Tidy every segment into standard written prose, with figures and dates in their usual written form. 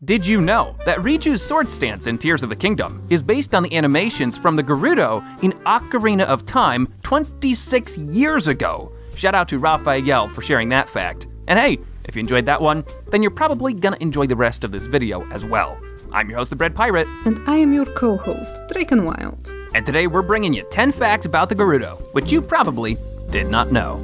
Did you know that Riju's sword stance in Tears of the Kingdom is based on the animations from the Gerudo in Ocarina of Time 26 years ago? Shout out to Raphael for sharing that fact. And hey, if you enjoyed that one, then you're probably gonna enjoy the rest of this video as well. I'm your host, the Bread Pirate. And I am your co-host, Drake and Wild. And today we're bringing you 10 facts about the Gerudo, which you probably did not know.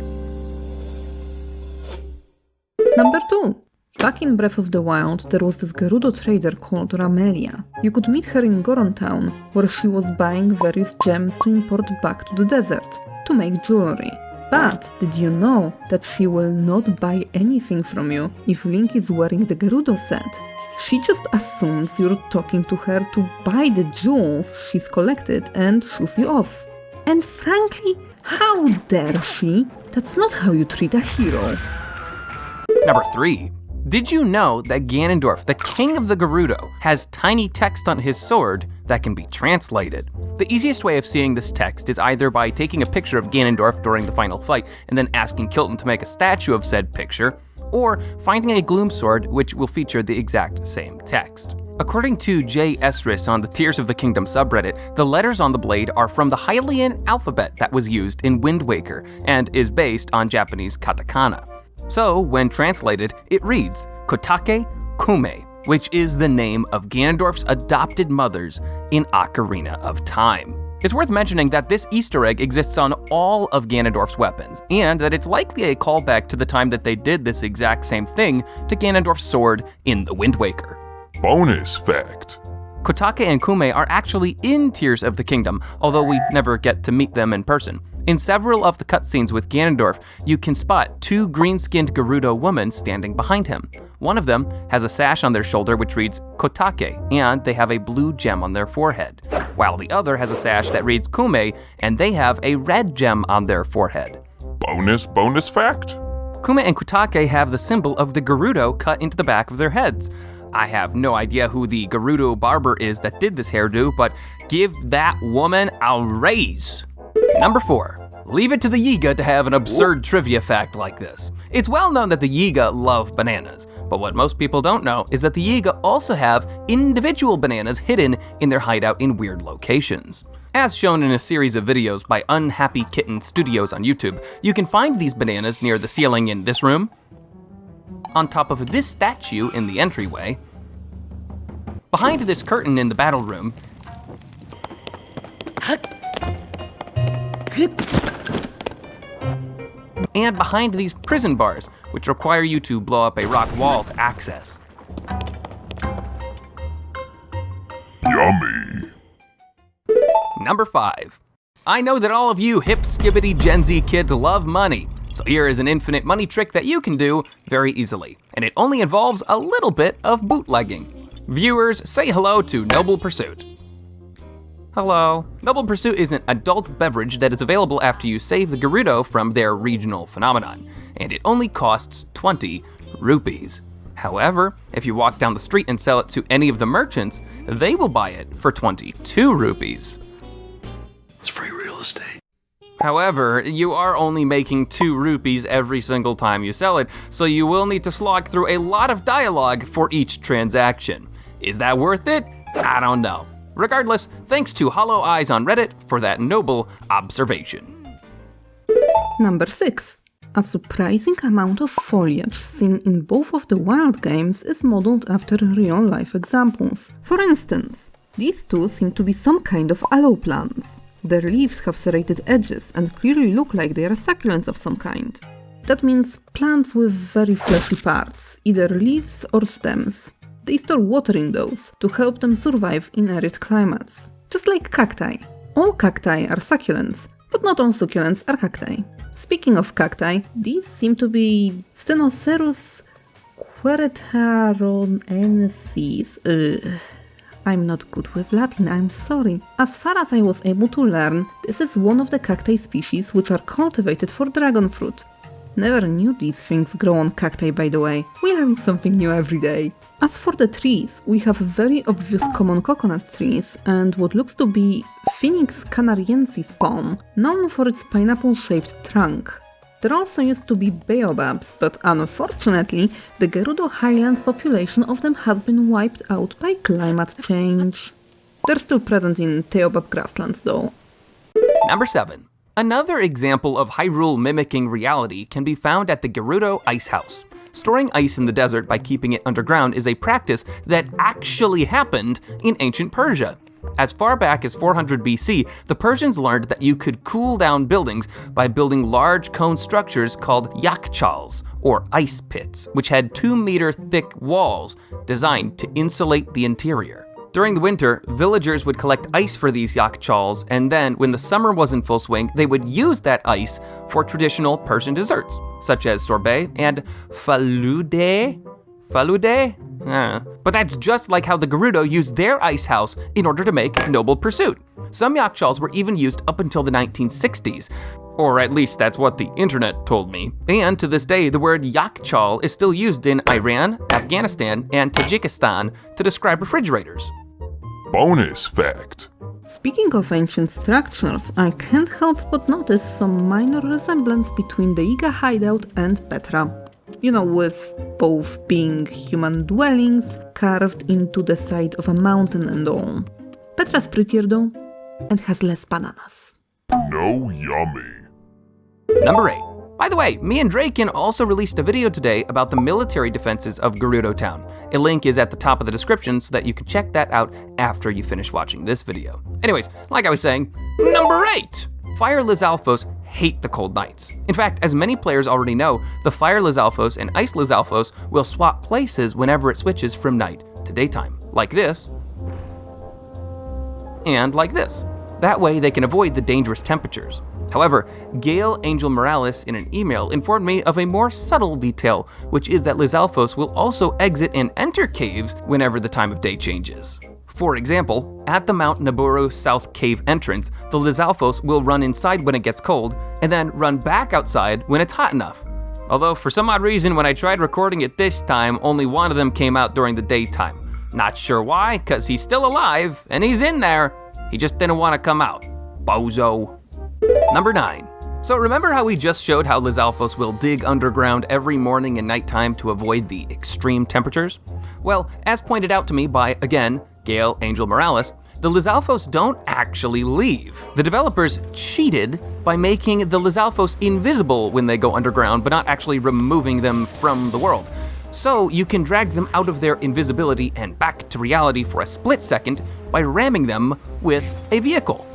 Number 2. Back in Breath of the Wild, there was this Gerudo trader called Ramelia. You could meet her in Goron Town, where she was buying various gems to import back to the desert, to make jewelry. But did you know that she will not buy anything from you if Link is wearing the Gerudo set? She just assumes you're talking to her to buy the jewels she's collected and shoos you off. And frankly, how dare she? That's not how you treat a hero. Number 3. Did you know that Ganondorf, the king of the Gerudo, has tiny text on his sword that can be translated? The easiest way of seeing this text is either by taking a picture of Ganondorf during the final fight and then asking Kilton to make a statue of said picture, or finding a gloom sword which will feature the exact same text. According to Jay Esris on the Tears of the Kingdom subreddit, the letters on the blade are from the Hylian alphabet that was used in Wind Waker and is based on Japanese katakana. So, when translated, it reads Kotake Kume, which is the name of Ganondorf's adopted mothers in Ocarina of Time. It's worth mentioning that this Easter egg exists on all of Ganondorf's weapons, and that it's likely a callback to the time that they did this exact same thing to Ganondorf's sword in the Wind Waker. Bonus fact. Kotake and Kume are actually in Tears of the Kingdom, although we never get to meet them in person. In several of the cutscenes with Ganondorf, you can spot two green-skinned Gerudo women standing behind him. One of them has a sash on their shoulder which reads Kotake, and they have a blue gem on their forehead, while the other has a sash that reads Kume, and they have a red gem on their forehead. Bonus fact. Kume and Kotake have the symbol of the Gerudo cut into the back of their heads. I have no idea who the Gerudo barber is that did this hairdo, but give that woman a raise. Number 4. Leave it to the Yiga to have an absurd trivia fact like this. It's well known that the Yiga love bananas, but what most people don't know is that the Yiga also have individual bananas hidden in their hideout in weird locations. As shown in a series of videos by Unhappy Kitten Studios on YouTube, you can find these bananas near the ceiling in this room, on top of this statue in the entryway, behind this curtain in the battle room, and behind these prison bars, which require you to blow up a rock wall to access. Yummy. Number 5. I know that all of you hip skibbity Gen Z kids love money, so here is an infinite money trick that you can do very easily, and it only involves a little bit of bootlegging. Viewers, say hello to Noble Pursuit. Hello. Noble Pursuit is an adult beverage that is available after you save the Gerudo from their regional phenomenon, and it only costs 20 rupees. However, if you walk down the street and sell it to any of the merchants, they will buy it for 22 rupees. It's free real estate. However, you are only making 2 rupees every single time you sell it, so you will need to slog through a lot of dialogue for each transaction. Is that worth it? I don't know. Regardless, thanks to Hollow Eyes on Reddit for that noble observation. Number 6. A surprising amount of foliage seen in both of the Wild games is modeled after real-life examples. For instance, these two seem to be some kind of aloe plants. Their leaves have serrated edges and clearly look like they are succulents of some kind. That means plants with very fleshy parts, either leaves or stems. They store water in those to help them survive in arid climates. Just like cacti. All cacti are succulents, but not all succulents are cacti. Speaking of cacti, these seem to be Stenocerus queretaronensis. I'm not good with Latin, I'm sorry. As far as I was able to learn, this is one of the cacti species which are cultivated for dragon fruit. Never knew these things grow on cacti, by the way. We learn something new every day. As for the trees, we have very obvious common coconut trees and what looks to be Phoenix canariensis palm, known for its pineapple-shaped trunk. There also used to be baobabs, but unfortunately, the Gerudo Highlands population of them has been wiped out by climate change. They're still present in Teobab grasslands though. Number 7. Another example of Hyrule mimicking reality can be found at the Gerudo Icehouse. Storing ice in the desert by keeping it underground is a practice that actually happened in ancient Persia. As far back as 400 BC, the Persians learned that you could cool down buildings by building large cone structures called yakchals, or ice pits, which had 2-meter thick walls designed to insulate the interior. During the winter, villagers would collect ice for these yakchals, and then when the summer was in full swing, they would use that ice for traditional Persian desserts, such as sorbet and falude? But that's just like how the Gerudo used their ice house in order to make Noble Pursuit. Some yakchals were even used up until the 1960s, or at least that's what the internet told me. And to this day, the word yakchal is still used in Iran, Afghanistan, and Tajikistan to describe refrigerators. Bonus fact. Speaking of ancient structures, I can't help but notice some minor resemblance between the Yiga Hideout and Petra. You know, with both being human dwellings carved into the side of a mountain and all. Petra's prettier though, and has less bananas. No yummy. Number 8. By the way, me and Draken also released a video today about the military defenses of Gerudo Town. A link is at the top of the description so that you can check that out after you finish watching this video. Anyways, like I was saying, number 8! Fire Lizalfos hate the cold nights. In fact, as many players already know, the Fire Lizalfos and Ice Lizalfos will swap places whenever it switches from night to daytime. Like this, and like this. That way they can avoid the dangerous temperatures. However, Gail Angel Morales in an email informed me of a more subtle detail, which is that Lizalfos will also exit and enter caves whenever the time of day changes. For example, at the Mount Naburu South Cave entrance, the Lizalfos will run inside when it gets cold, and then run back outside when it's hot enough. Although for some odd reason, when I tried recording it this time, only one of them came out during the daytime. Not sure why, cause he's still alive, and he's in there. He just didn't want to come out. Bozo. Number 9. So remember how we just showed how Lizalfos will dig underground every morning and nighttime to avoid the extreme temperatures? Well, as pointed out to me by, again, Gail Angel Morales, the Lizalfos don't actually leave. The developers cheated by making the Lizalfos invisible when they go underground, but not actually removing them from the world. So you can drag them out of their invisibility and back to reality for a split second by ramming them with a vehicle.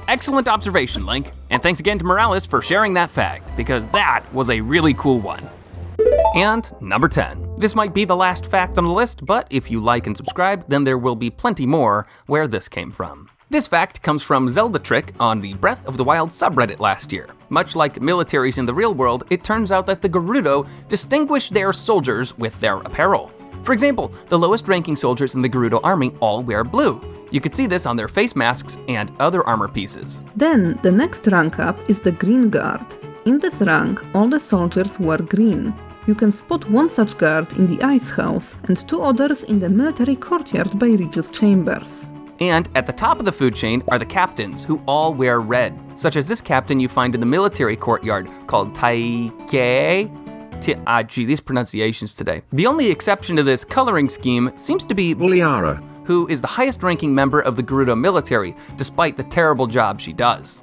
Excellent observation, Link, and thanks again to Morales for sharing that fact, because that was a really cool one. And number 10. This might be the last fact on the list, but if you like and subscribe, then there will be plenty more where this came from. This fact comes from Zelda Trick on the Breath of the Wild subreddit last year. Much like militaries in the real world, it turns out that the Gerudo distinguish their soldiers with their apparel. For example, the lowest ranking soldiers in the Gerudo army all wear blue. You could see this on their face masks and other armor pieces. Then, the next rank up is the Green Guard. In this rank, all the soldiers wear green. You can spot one such guard in the Icehouse and 2 others in the military courtyard by Regis Chambers. And at the top of the food chain are the captains, who all wear red, such as this captain you find in the military courtyard called Taike. Gee, these pronunciations today. The only exception to this coloring scheme seems to be Buliara, who is the highest ranking member of the Gerudo military, despite the terrible job she does.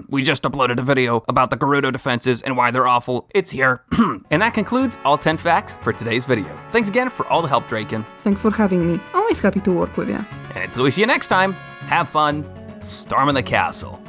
We just uploaded a video about the Gerudo defenses and why they're awful. It's here. And that concludes all 10 facts for today's video. Thanks again for all the help, Draken. Thanks for having me. Always happy to work with you. And until we see you next time, have fun storming the castle.